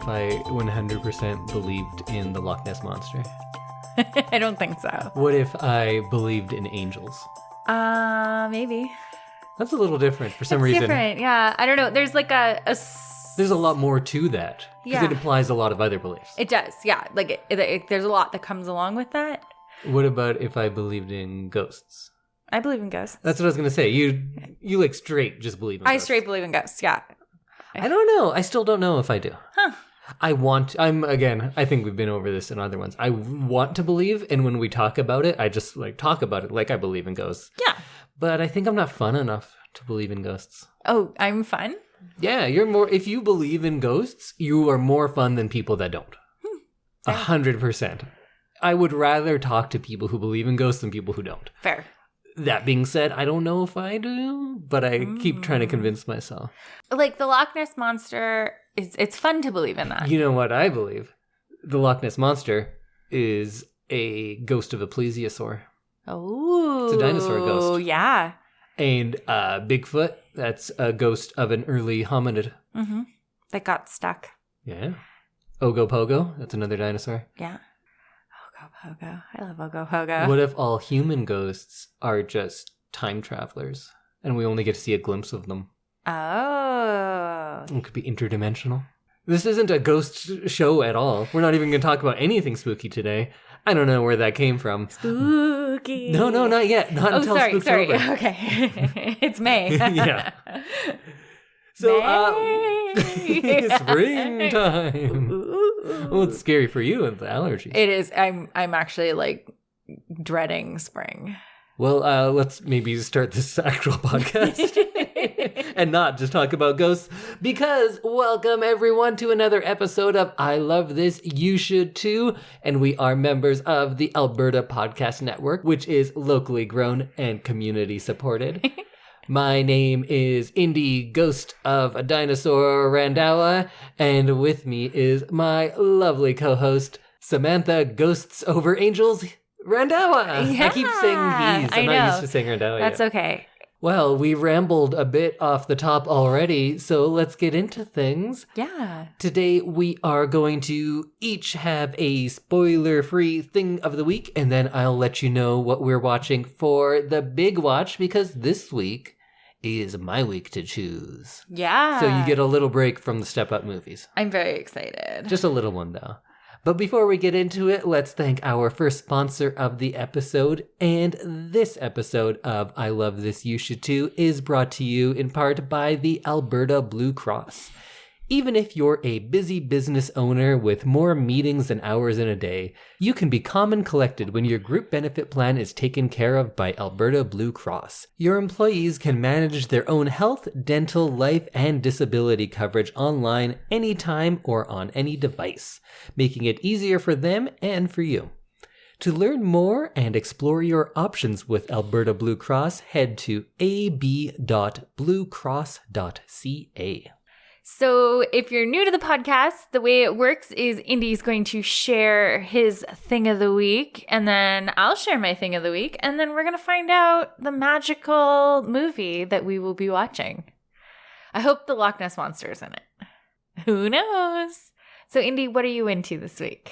if I 100% believed in the Loch Ness Monster? I don't think so. What if I believed in angels? Maybe. That's a little different for some It's reason. different, yeah. I don't know. There's like There's a lot more to that. Because it implies a lot of other beliefs. It does, yeah. Like, there's a lot that comes along with that. What about if I believed in ghosts? I believe in ghosts. That's what I was going to say. You like straight just believe in ghosts. I straight believe in ghosts, yeah. I don't know. I still don't know if I do. Huh. I think we've been over this in other ones. I want to believe, and when we talk about it, I just like talk about it like I believe in ghosts. Yeah. But I think I'm not fun enough to believe in ghosts. Oh, I'm fun? Yeah, if you believe in ghosts, you are more fun than people that don't. 100%. I would rather talk to people who believe in ghosts than people who don't. Fair. That being said, I don't know if I do, but I keep trying to convince myself. Like the Loch Ness Monster, it's fun to believe in that. You know what I believe? The Loch Ness Monster is a ghost of a plesiosaur. Oh. It's a dinosaur ghost. Oh, yeah. And Bigfoot, that's a ghost of an early hominid. Mm-hmm. That got stuck. Yeah. Ogopogo, that's another dinosaur. Yeah. Ogopogo. I love Ogopogo. What if all human ghosts are just time travelers and we only get to see a glimpse of them? Oh. It could be interdimensional. This isn't a ghost show at all. We're not even going to talk about anything spooky today. I don't know where that came from. Spooky. No, not yet. Not until Spooktober. Sorry. Okay. It's May. Yeah. So, May. springtime. Well, it's scary for you with the allergies. It is. I'm actually like dreading spring. Well, let's maybe start this actual podcast and not just talk about ghosts, because welcome everyone to another episode of I Love This, You Should Too, and we are members of the Alberta Podcast Network, which is locally grown and community supported. My name is Indy, ghost of a dinosaur Randawa, and with me is my lovely co-host, Samantha, ghosts over angels Randawa. Yeah, I keep saying he's. I'm not used to saying Randawa That's yet. okay. Well, we rambled a bit off the top already, so let's get into things. Yeah. Today we are going to each have a spoiler-free thing of the week, and then I'll let you know what we're watching for the big watch, because this week is my week to choose. Yeah. So you get a little break from the Step Up movies. I'm very excited. Just a little one, though. But before we get into it, let's thank our first sponsor of the episode. And this episode of I Love This, You Should Too is brought to you in part by the Alberta Blue Cross. Even if you're a busy business owner with more meetings than hours in a day, you can be calm and collected when your group benefit plan is taken care of by Alberta Blue Cross. Your employees can manage their own health, dental, life, and disability coverage online anytime or on any device, making it easier for them and for you. To learn more and explore your options with Alberta Blue Cross, head to ab.bluecross.ca. So if you're new to the podcast, the way it works is Indy's going to share his thing of the week, and then I'll share my thing of the week, and then we're going to find out the magical movie that we will be watching. I hope the Loch Ness Monster is in it. Who knows? So Indy, what are you into this week?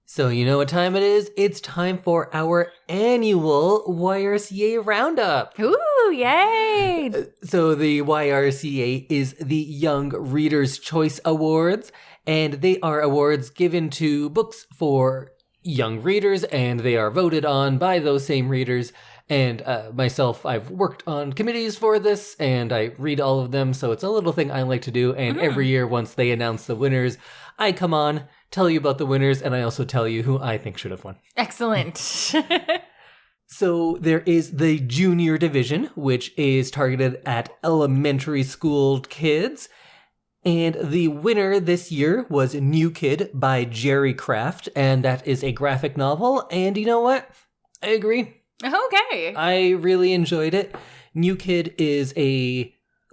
So you know what time it is? It's time for our annual YRCA Roundup. Ooh, yay! So the YRCA is the Young Reader's Choice Awards, and they are awards given to books for young readers, and they are voted on by those same readers. And myself, I've worked on committees for this, and I read all of them, so it's a little thing I like to do. And every year, once they announce the winners, I come on, tell you about the winners, and I also tell you who I think should have won. Excellent. So there is the junior division, which is targeted at elementary school kids. And the winner this year was New Kid by Jerry Craft, and that is a graphic novel. And you know what? I agree. Okay. I really enjoyed it. New Kid is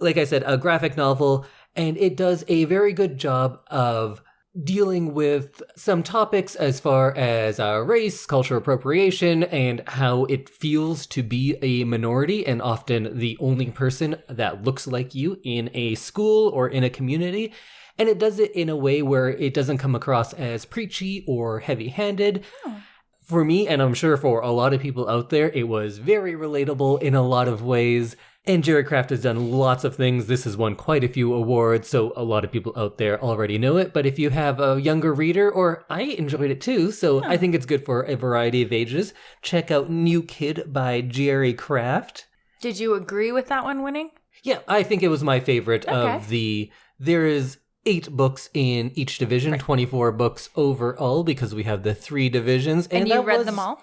like I said, a graphic novel, and it does a very good job of dealing with some topics as far as race, cultural appropriation, and how it feels to be a minority and often the only person that looks like you in a school or in a community. And it does it in a way where it doesn't come across as preachy or heavy-handed. Oh. For me, and I'm sure for a lot of people out there, it was very relatable in a lot of ways. And Jerry Craft has done lots of things. This has won quite a few awards, so a lot of people out there already know it. But if you have a younger reader, or I enjoyed it too, so I think it's good for a variety of ages, check out New Kid by Jerry Craft. Did you agree with that one winning? Yeah, I think it was my favorite of the... There is 8 books in each division, 24 books overall, because we have the 3 divisions. And you read them all?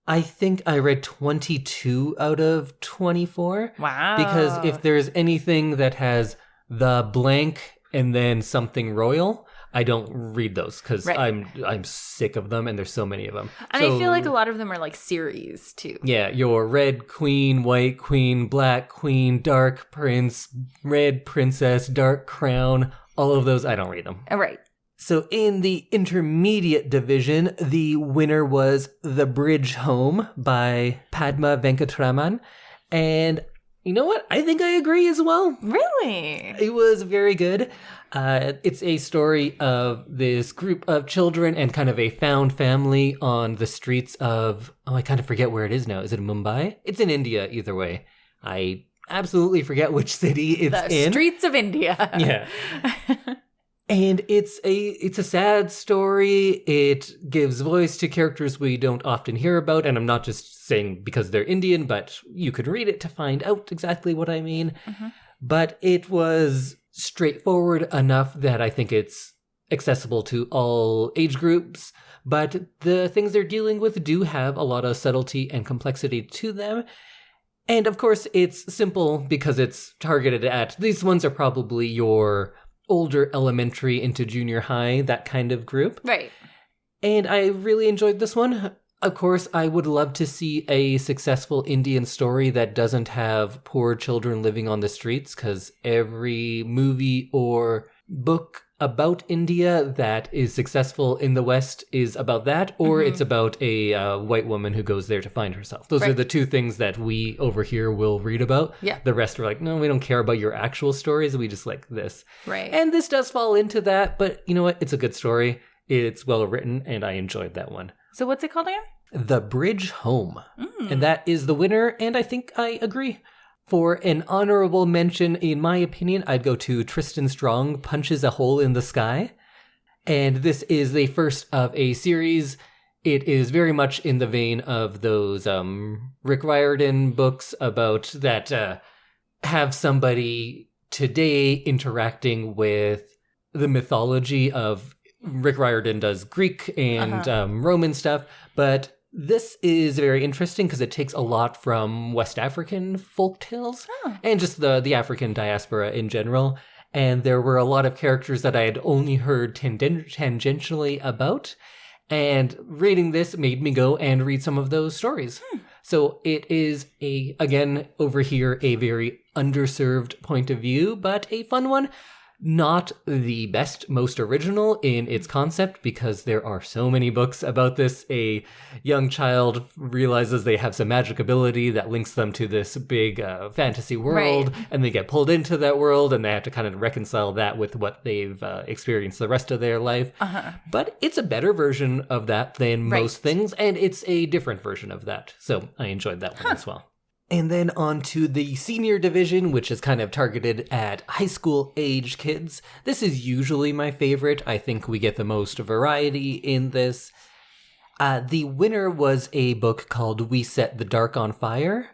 I think I read 22 out of 24. Wow. Because if there's anything that has the blank and then something royal, I don't read those because I'm sick of them and there's so many of them. And I feel like a lot of them are like series too. Yeah, your red queen, white queen, black queen, dark prince, red princess, dark crown, all of those, I don't read them. Right. So in the intermediate division, the winner was The Bridge Home by Padma Venkatraman. And you know what? I think I agree as well. Really? It was very good. It's a story of this group of children and kind of a found family on the streets of, I kind of forget where it is now. Is it Mumbai? It's in India either way. I absolutely forget which city it's in. The streets of India. Yeah. And it's a sad story. It gives voice to characters we don't often hear about. And I'm not just saying because they're Indian, but you could read it to find out exactly what I mean. Mm-hmm. But it was straightforward enough that I think it's accessible to all age groups. But the things they're dealing with do have a lot of subtlety and complexity to them. And of course, it's simple because it's targeted at, these ones are probably your older elementary into junior high, that kind of group. Right. And I really enjoyed this one. Of course, I would love to see a successful Indian story that doesn't have poor children living on the streets, because every movie or book about India that is successful in the West is about that, or it's about a white woman who goes there to find herself. Those are the 2 things that we over here will read about. Yeah. The rest are like, no, we don't care about your actual stories. We just like this. Right. And this does fall into that, but you know what? It's a good story. It's well written, and I enjoyed that one. So what's it called again? The Bridge Home. And that is the winner, and I think I agree. For an honorable mention, in my opinion, I'd go to Tristan Strong, Punches a Hole in the Sky. And this is the first of a series. It is very much in the vein of those Rick Riordan books about that have somebody today interacting with the mythology of Rick Riordan does Greek and Roman stuff, but this is very interesting because it takes a lot from West African folktales and just the African diaspora in general. And there were a lot of characters that I had only heard tangentially about. And reading this made me go and read some of those stories. So it is, again, over here, a very underserved point of view, but a fun one. Not the best, most original in its concept, because there are so many books about this. A young child realizes they have some magic ability that links them to this big fantasy world, and they get pulled into that world, and they have to kind of reconcile that with what they've experienced the rest of their life. But it's a better version of that than most things, and it's a different version of that. So I enjoyed that one as well. And then on to the senior division, which is kind of targeted at high school age kids. This is usually my favorite. I think we get the most variety in this. The winner was a book called We Set the Dark on Fire.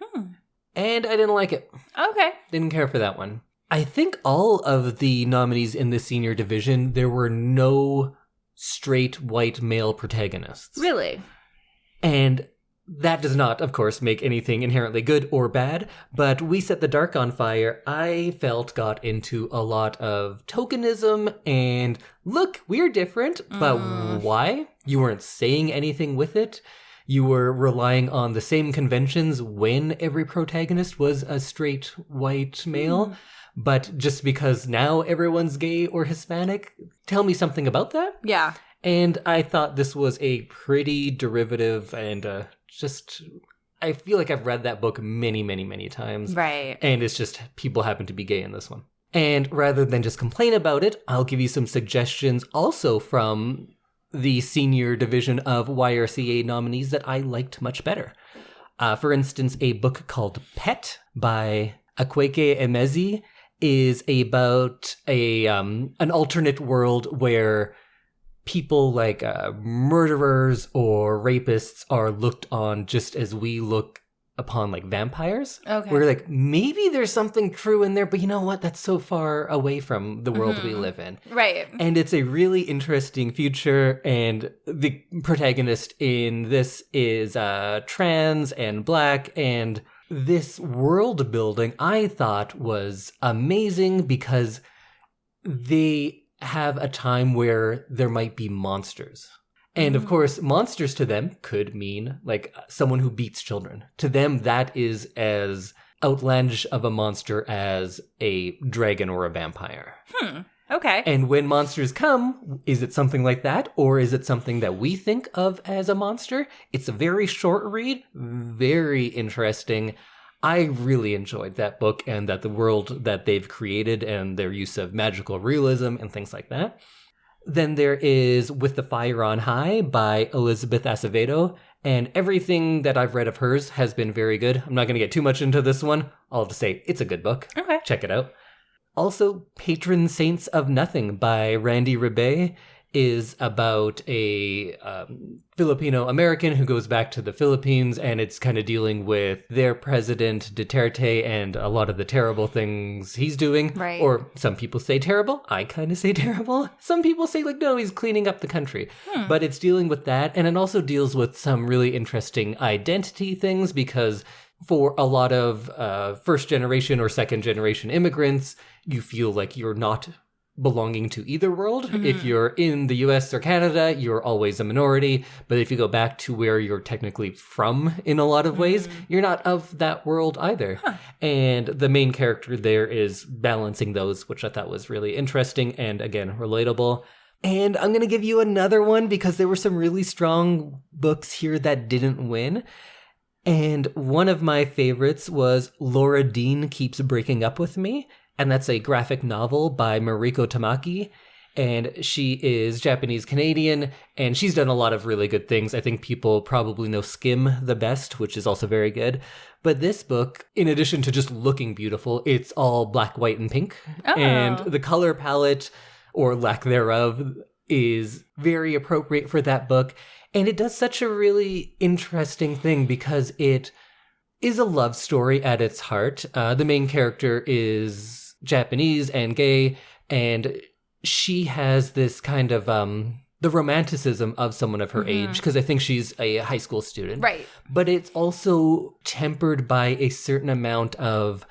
And I didn't like it. Okay. Didn't care for that one. I think all of the nominees in the senior division, there were no straight white male protagonists. Really? And that does not, of course, make anything inherently good or bad, but We Set the Dark on Fire, I felt got into a lot of tokenism and, look, we're different, but why? You weren't saying anything with it. You were relying on the same conventions when every protagonist was a straight white male, but just because now everyone's gay or Hispanic, tell me something about that. Yeah. And I thought this was a pretty derivative and I feel like I've read that book many, many, many times. Right. And it's just people happen to be gay in this one. And rather than just complain about it, I'll give you some suggestions also from the senior division of YRCA nominees that I liked much better. For instance, a book called Pet by Akwaeke Emezi is about an alternate world where people like murderers or rapists are looked on just as we look upon like vampires. Okay. We're like, maybe there's something true in there, but you know what? That's so far away from the world we live in. Right. And it's a really interesting future, and the protagonist in this is trans and black, and this world building I thought was amazing because they have a time where there might be monsters. And of course, monsters to them could mean like someone who beats children. To them, that is as outlandish of a monster as a dragon or a vampire. Okay. And when monsters come, is it something like that? Or is it something that we think of as a monster? It's a very short read, very interesting. I really enjoyed that book and that the world that they've created and their use of magical realism and things like that. Then there is With the Fire on High by Elizabeth Acevedo, and everything that I've read of hers has been very good. I'm not going to get too much into this one. I'll just say it's a good book. Okay. Check it out. Also, Patron Saints of Nothing by Randy Rebay is about a Filipino-American who goes back to the Philippines, and it's kind of dealing with their president, Duterte, and a lot of the terrible things he's doing. Right. Or some people say terrible. I kind of say terrible. Some people say, like, no, he's cleaning up the country. But it's dealing with that, and it also deals with some really interesting identity things, because for a lot of first-generation or second-generation immigrants, you feel like you're not belonging to either world. If you're in the US or Canada, you're always a minority. But if you go back to where you're technically from in a lot of ways, you're not of that world either. And the main character there is balancing those, which I thought was really interesting and, again, relatable. And I'm going to give you another one because there were some really strong books here that didn't win. And one of my favorites was Laura Dean Keeps Breaking Up With Me. And that's a graphic novel by Mariko Tamaki. And she is Japanese-Canadian, and she's done a lot of really good things. I think people probably know Skim the best, which is also very good. But this book, in addition to just looking beautiful, it's all black, white, and pink. Oh. And the color palette, or lack thereof, is very appropriate for that book. And it does such a really interesting thing because it is a love story at its heart. The main character is Japanese and gay, and she has this kind of the romanticism of someone of her age, because I think she's a high school student. Right. But it's also tempered by a certain amount of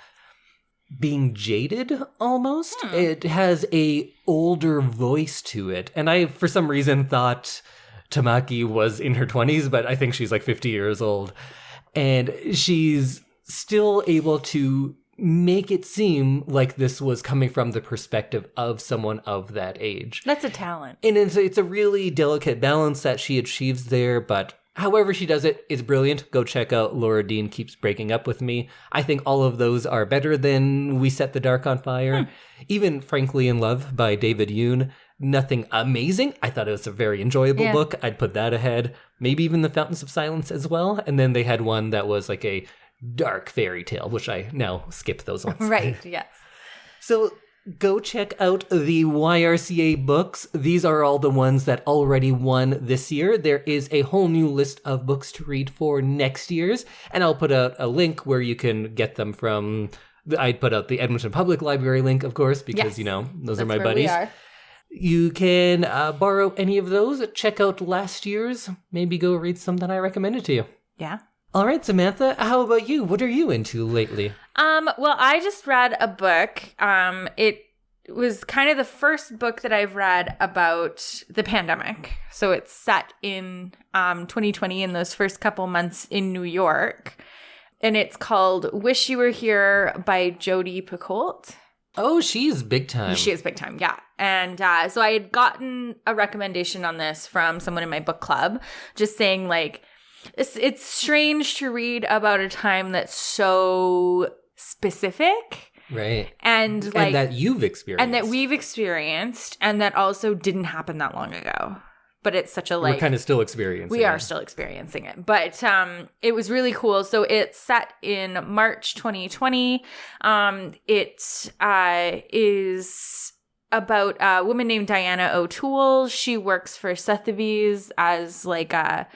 being jaded almost. It has a older voice to it. And I, for some reason, thought Tamaki was in her 20s, but I think she's like 50 years old. And she's still able to make it seem like this was coming from the perspective of someone of that age. That's a talent. And it's a really delicate balance that she achieves there, but however she does it, it's brilliant. Go check out Laura Dean Keeps Breaking Up With Me. I think all of those are better than We Set the Dark on Fire. Even Frankly in Love by David Yoon. Nothing amazing. I thought it was a very enjoyable book. I'd put that ahead. Maybe even The Fountains of Silence as well. And then they had one that was like a dark fairy tale, which I now skip those ones. Right, yes. So go check out the YRCA books. These are all the ones that already won this year. There is a whole new list of books to read for next year's, and I'll put out a link where you can get them from. I'd put out the Edmonton Public Library link, of course, because, you know, those are my buddies. You can borrow any of those. Check out last year's. Maybe go read something I recommended to you. Yeah. All right, Samantha, how about you? What are you into lately? Well, I just read a book. It was kind of the first book that I've read about the pandemic. So it's set in 2020 in those first couple months in New York. And it's called Wish You Were Here by Jodi Picoult. Oh, she's big time. She is big time, yeah. And so I had gotten a recommendation on this from someone in my book club, just saying, like, it's strange to read about a time that's so specific Right. And that you've experienced. And that we've experienced, and that also didn't happen that long ago. But it's such a We're kind of still experiencing it. We are still experiencing it. But it was really cool. So it's set in March 2020. It is about a woman named Diana O'Toole. She works for Sotheby's as like a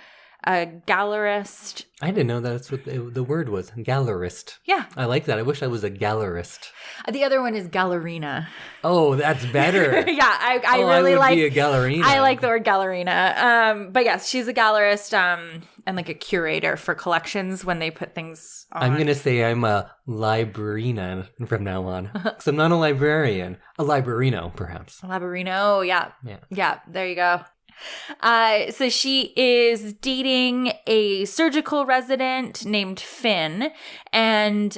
gallerist. I didn't know that's what the word was. Gallerist. Yeah. I like that. I wish I was a gallerist. The other one is gallerina. Oh, that's better. Yeah, I really I would like be a gallerina. I like the word gallerina. But yes, she's a gallerist and like a curator for collections when they put things on. I'm going to say I'm a librina from now on. Because I'm not a librarian. A librarino, perhaps. A librarino, yeah. Yeah, there you go. So she is dating a surgical resident named Finn, and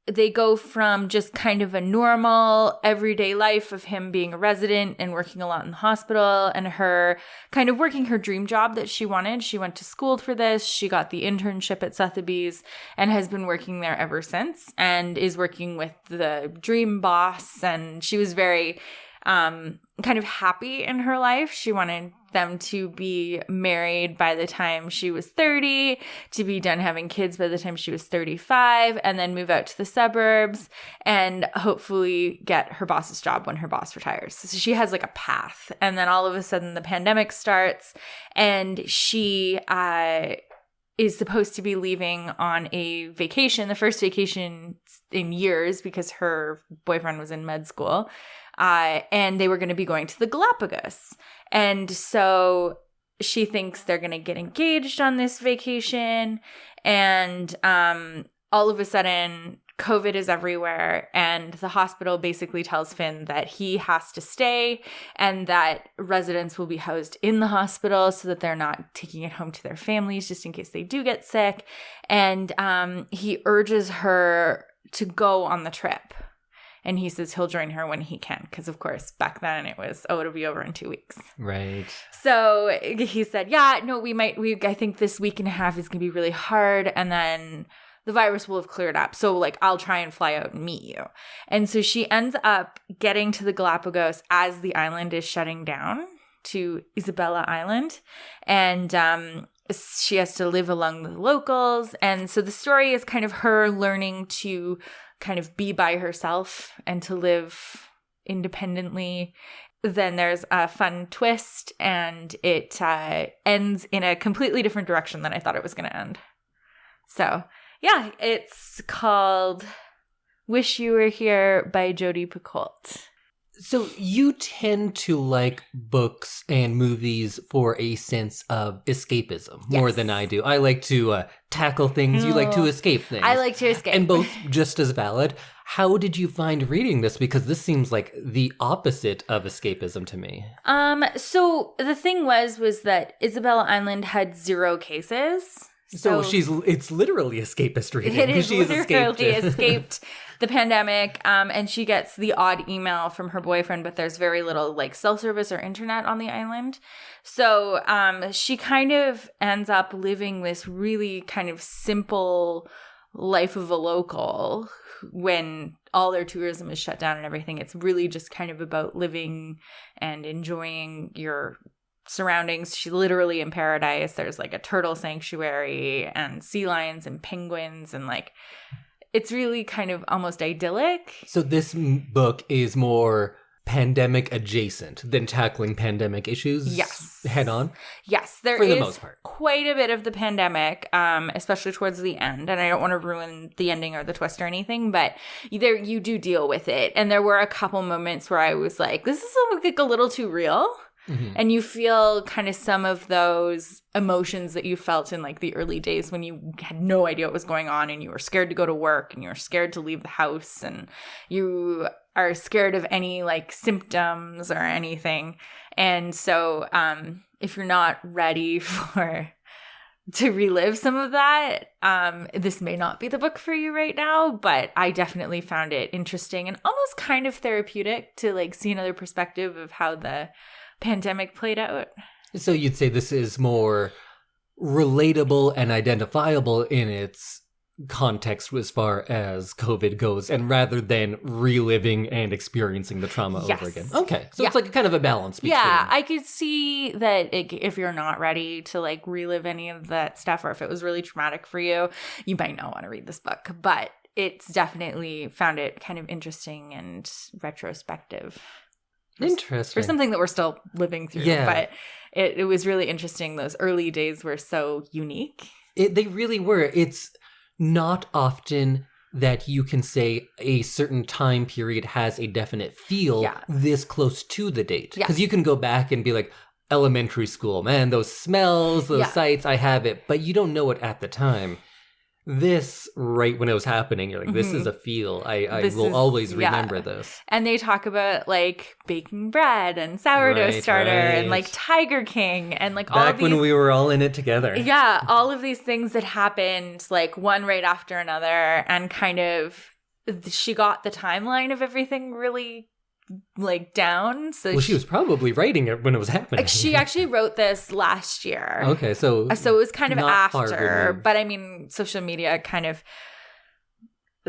they go from just kind of a normal everyday life of him being a resident and working a lot in the hospital and her kind of working her dream job that she wanted. She went to school for this. She got the internship at Sotheby's and has been working there ever since and is working with the dream boss. And she was very kind of happy in her life. She wanted them to be married by the time she was 30, to be done having kids by the time she was 35, and then move out to the suburbs and hopefully get her boss's job when her boss retires. So she has like a path. And then all of a sudden the pandemic starts and she is supposed to be leaving on a vacation, the first vacation in years because her boyfriend was in med school. And they were going to be going to the Galapagos. And so she thinks they're going to get engaged on this vacation. And all of a sudden, COVID is everywhere. And the hospital basically tells Finn that he has to stay and that residents will be housed in the hospital so that they're not taking it home to their families just in case they do get sick. And he urges her to go on the trip. And he says he'll join her when he can. Because, of course, back then it was, it'll be over in 2 weeks. Right. So he said, yeah, no, I think this week and a half is going to be really hard. And then the virus will have cleared up. So, like, I'll try and fly out and meet you. And so she ends up getting to the Galapagos as the island is shutting down to Isabella Island. And she has to live among the locals. And so the story is kind of her learning to kind of be by herself and to live independently. Then there's a fun twist and it ends in a completely different direction than I thought it was going to end. So yeah, it's called Wish You Were Here by Jodi Picoult. So you tend to like books and movies for a sense of escapism more than I do. I like to tackle things. You like to escape things. I like to escape. And both just as valid. How did you find reading this? Because this seems like the opposite of escapism to me. So the thing was that Isabella Island had 0 cases. So it's literally escapist reading. It is literally escaped the pandemic, and she gets the odd email from her boyfriend, but there's very little like cell service or internet on the island. So she kind of ends up living this really kind of simple life of a local when all their tourism is shut down and everything. It's really just kind of about living and enjoying your surroundings. She's literally in paradise. There's like a turtle sanctuary and sea lions and penguins and like it's really kind of almost idyllic. So this book is more pandemic adjacent than tackling pandemic issues head on? Yes, there for is the most part. Quite a bit of the pandemic, especially towards the end. And I don't want to ruin the ending or the twist or anything, but you do deal with it. And there were a couple moments where I was like, this is like a little too real. Mm-hmm. And you feel kind of some of those emotions that you felt in like the early days when you had no idea what was going on and you were scared to go to work and you were scared to leave the house and you are scared of any like symptoms or anything. And so if you're not ready to relive some of that, this may not be the book for you right now, but I definitely found it interesting and almost kind of therapeutic to like see another perspective of how the pandemic played out. So you'd say this is more relatable and identifiable in its context as far as COVID goes, and rather than reliving and experiencing the trauma over again. Okay, so it's like kind of a balance between. Yeah, I could see that if you're not ready to like relive any of that stuff, or if it was really traumatic for you, you might not want to read this book. But it's definitely found it kind of interesting and retrospective. Interesting. For something that we're still living through. Yeah. But it was really interesting. Those early days were so unique. They really were. It's not often that you can say a certain time period has a definite feel this close to the date. Because you can go back and be like, elementary school, man, those smells, those sights, I have it. But you don't know it at the time. This, right when it was happening, you're like, this is a feel. I will always remember this. And they talk about like baking bread and sourdough starter and like Tiger King and like all back when we were all in it together. Yeah, all of these things that happened like one right after another, and kind of she got the timeline of everything really like down. So she was probably writing it when it was happening. Like she actually wrote this last year. Okay, so it was kind of after, but I mean, social media kind of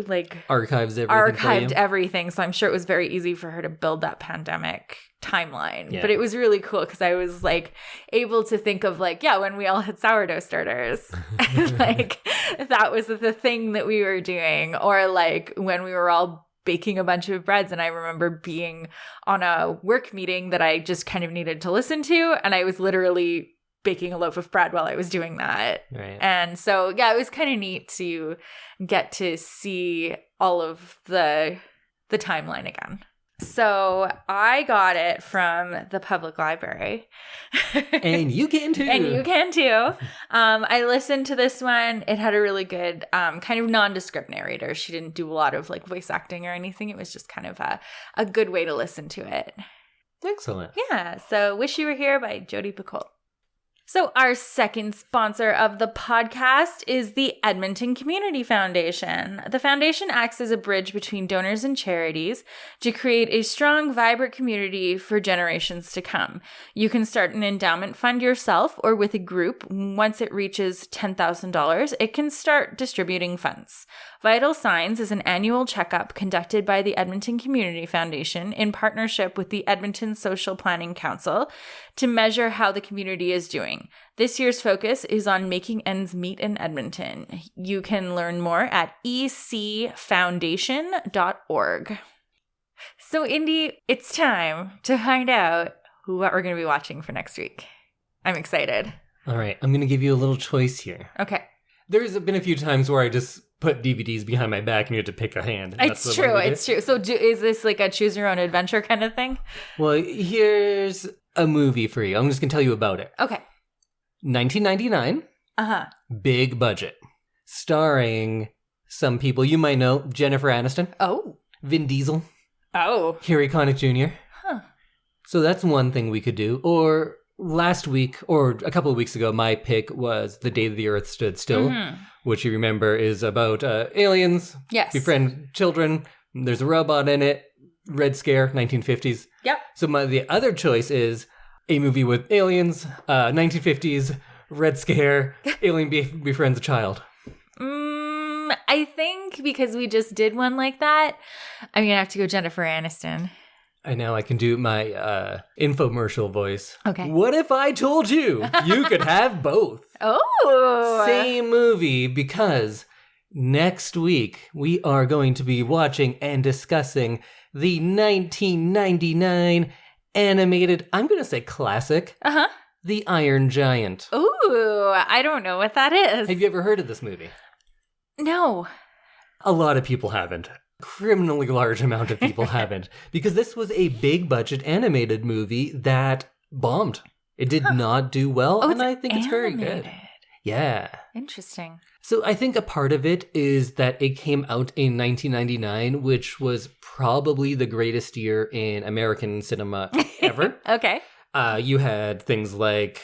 like archived everything. So I'm sure it was very easy for her to build that pandemic timeline. Yeah. But it was really cool because I was like able to think of like, when we all had sourdough starters, like that was the thing that we were doing, or like when we were all baking a bunch of breads. And I remember being on a work meeting that I just kind of needed to listen to. And I was literally baking a loaf of bread while I was doing that. Right. And so, it was kind of neat to get to see all of the timeline again. So I got it from the public library. And you can too. I listened to this one. It had a really good kind of nondescript narrator. She didn't do a lot of like voice acting or anything. It was just kind of a good way to listen to it. Excellent. Yeah. So Wish You Were Here by Jodi Picoult. So our second sponsor of the podcast is the Edmonton Community Foundation. The foundation acts as a bridge between donors and charities to create a strong, vibrant community for generations to come. You can start an endowment fund yourself or with a group. Once it reaches $10,000, it can start distributing funds. Vital Signs is an annual checkup conducted by the Edmonton Community Foundation in partnership with the Edmonton Social Planning Council to measure how the community is doing. This year's focus is on making ends meet in Edmonton. You can learn more at ecfoundation.org. So, Indy, it's time to find out what we're going to be watching for next week. I'm excited. All right, I'm going to give you a little choice here. Okay. There's been a few times where I just put DVDs behind my back and you have to pick a hand. It's true. So is this like a choose your own adventure kind of thing? Well, here's a movie for you. I'm just going to tell you about it. Okay. 1999. Uh-huh. Big budget. Starring some people you might know. Jennifer Aniston. Oh. Vin Diesel. Oh. Harry Connick Jr. Huh. So that's one thing we could do. Or last week, or a couple of weeks ago, my pick was The Day the Earth Stood Still, which you remember is about aliens. Yes. Befriend children. There's a robot in it. Red Scare, 1950s. Yep. So the other choice is a movie with aliens, 1950s, Red Scare, alien befriends a child. I think because we just did one like that, I'm going to have to go Jennifer Aniston. I know I can do my infomercial voice. Okay. What if I told you you could have both? Oh. Same movie, because next week we are going to be watching and discussing the 1999 animated, I'm going to say classic, The Iron Giant. Ooh, I don't know what that is. Have you ever heard of this movie? No. A lot of people haven't. Criminally large amount of people haven't, because this was a big budget animated movie that bombed. It did not do well, and I think it's very good. Yeah. Interesting. So I think a part of it is that it came out in 1999, which was probably the greatest year in American cinema ever. Okay. You had things like,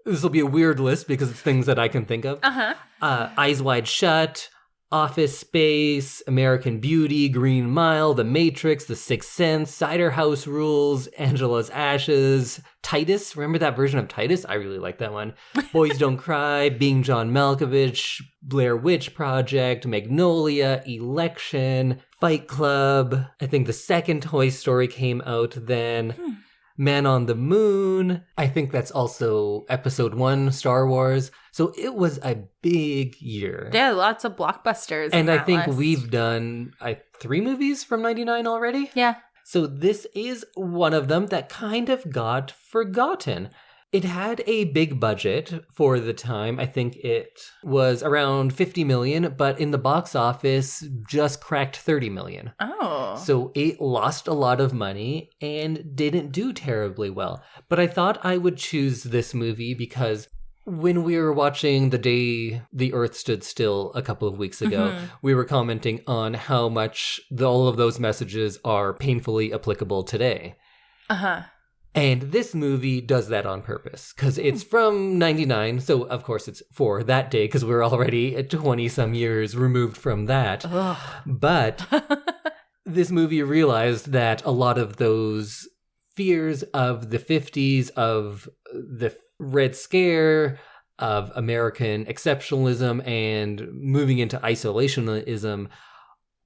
this will be a weird list because it's things that I can think of. Uh-huh. Eyes Wide Shut, Office Space, American Beauty, Green Mile, The Matrix, The Sixth Sense, Cider House Rules, Angela's Ashes, Titus. Remember that version of Titus? I really like that one. Boys Don't Cry, Being John Malkovich, Blair Witch Project, Magnolia, Election, Fight Club. I think the second Toy Story came out then. Man on the Moon. I think that's also episode 1, Star Wars. So it was a big year. Yeah, lots of blockbusters. And I think we've done 3 movies from 99 already. Yeah. So this is one of them that kind of got forgotten. It had a big budget for the time. I think it was around 50 million, but in the box office just cracked 30 million. Oh. So it lost a lot of money and didn't do terribly well. But I thought I would choose this movie because when we were watching The Day the Earth Stood Still a couple of weeks ago, we were commenting on how much all of those messages are painfully applicable today. Uh-huh. And this movie does that on purpose because it's from 99. So, of course, it's for that day because we're already 20-some years removed from that. Ugh. But this movie realized that a lot of those fears of the 50s, of the Red Scare, of American exceptionalism and moving into isolationism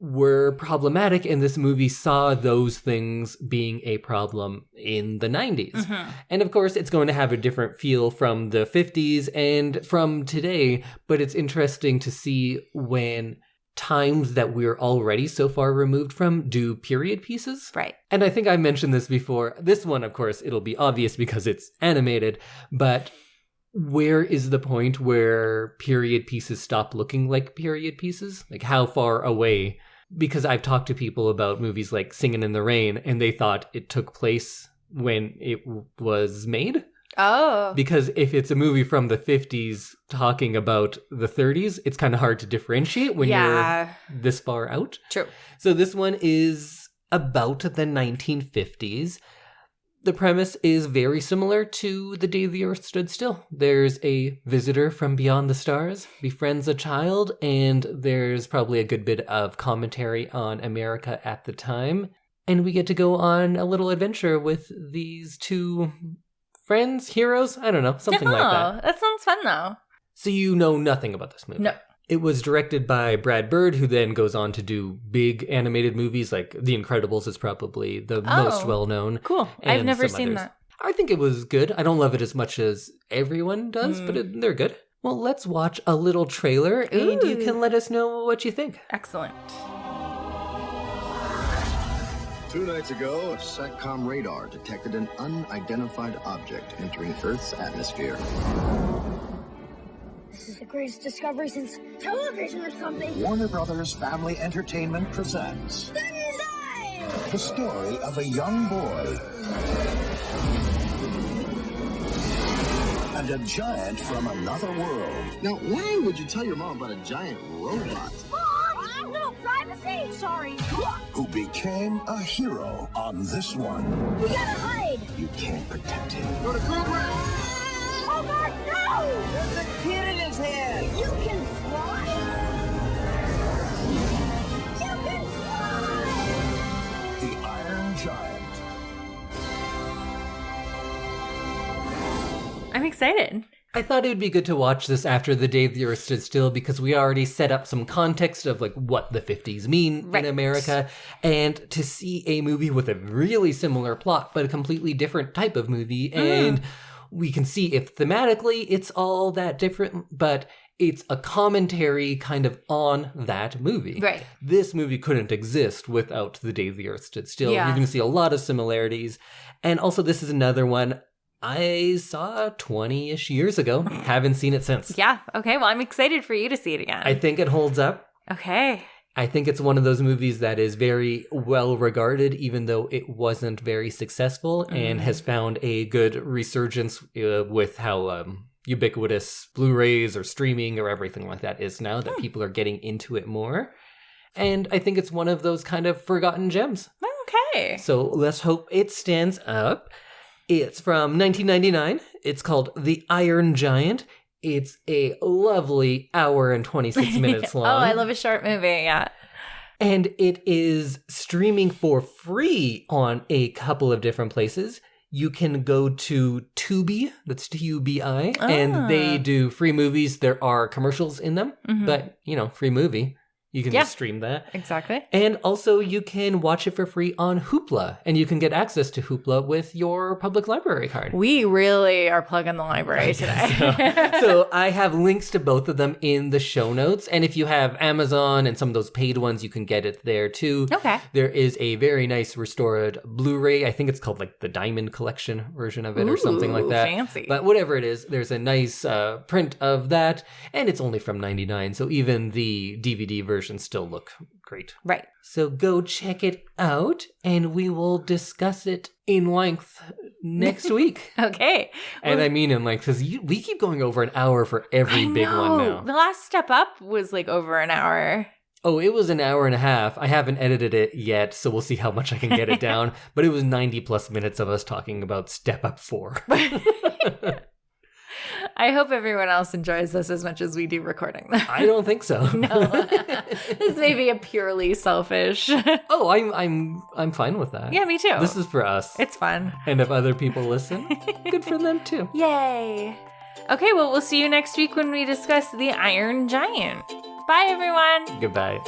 were problematic, and this movie saw those things being a problem in the 90s. And of course, it's going to have a different feel from the 50s and from today, but it's interesting to see when times that we're already so far removed from do period pieces. Right. And I think I mentioned this before. This one, of course, it'll be obvious because it's animated, but where is the point where period pieces stop looking like period pieces? Like how far away? Because I've talked to people about movies like Singin' in the Rain, and they thought it took place when it was made. Oh. Because if it's a movie from the 50s talking about the 30s, it's kind of hard to differentiate when you're this far out. True. So this one is about the 1950s. The premise is very similar to The Day the Earth Stood Still. There's a visitor from beyond the stars, befriends a child, and there's probably a good bit of commentary on America at the time. And we get to go on a little adventure with these 2 friends, heroes? I don't know, something like that. That sounds fun, though. So you know nothing about this movie? No. It was directed by Brad Bird, who then goes on to do big animated movies like The Incredibles is probably the most well-known. Cool. I've never seen that. I think it was good. I don't love it as much as everyone does, but they're good. Well, let's watch a little trailer, and you can let us know what you think. Excellent. 2 nights ago, a SATCOM radar detected an unidentified object entering Earth's atmosphere. This is the greatest discovery since television or something. Warner Brothers Family Entertainment presents the story of a young boy and a giant from another world. Now, why would you tell your mom about a giant robot? Mom! No privacy! Sorry. Who became a hero on this one. We gotta hide! You can't protect him. Go to Cobra! Oh God, no! There's a kid in his head! You can fly? You can fly! The Iron Giant. I'm excited. I thought it would be good to watch this after The Day the Earth Stood Still because we already set up some context of like what the 50s mean in America, and to see a movie with a really similar plot but a completely different type of movie, and we can see if thematically it's all that different, but it's a commentary kind of on that movie. Right. This movie couldn't exist without The Day the Earth Stood Still. Yeah. You're going to see a lot of similarities, and also this is another one I saw 20-ish years ago. Haven't seen it since. Yeah. Okay. Well, I'm excited for you to see it again. I think it holds up. Okay. I think it's one of those movies that is very well regarded, even though it wasn't very successful, and has found a good resurgence with how ubiquitous Blu-rays or streaming or everything like that is now, that people are getting into it more. And I think it's one of those kind of forgotten gems. Okay. So let's hope it stands up. It's from 1999. It's called The Iron Giant. It's a lovely hour and 26 minutes long. Oh, I love a short movie, yeah. And it is streaming for free on a couple of different places. You can go to Tubi, that's Tubi, and they do free movies. There are commercials in them, but, free movie. You can just stream that. Exactly. And also you can watch it for free on Hoopla, and you can get access to Hoopla with your public library card. We really are plugging the library today. So I have links to both of them in the show notes. And if you have Amazon and some of those paid ones, you can get it there too. Okay. There is a very nice restored Blu-ray. I think it's called like the Diamond Collection version of it or something like that. Fancy. But whatever it is, there's a nice print of that. And it's only from 99. So even the DVD version still look great. Right. So go check it out, and we will discuss it in length next week. Okay. And I mean in length, because we keep going over an hour for every big one now. The last Step Up was like over an hour. Oh, it was an hour and a half. I haven't edited it yet, so we'll see how much I can get it down. But it was 90 plus minutes of us talking about Step Up 4. I hope everyone else enjoys this as much as we do recording them. I don't think so. No, this may be a purely selfish. Oh, I'm fine with that. Yeah, me too. This is for us. It's fun. And if other people listen, good for them too. Yay. Okay, well, we'll see you next week when we discuss The Iron Giant. Bye, everyone. Goodbye.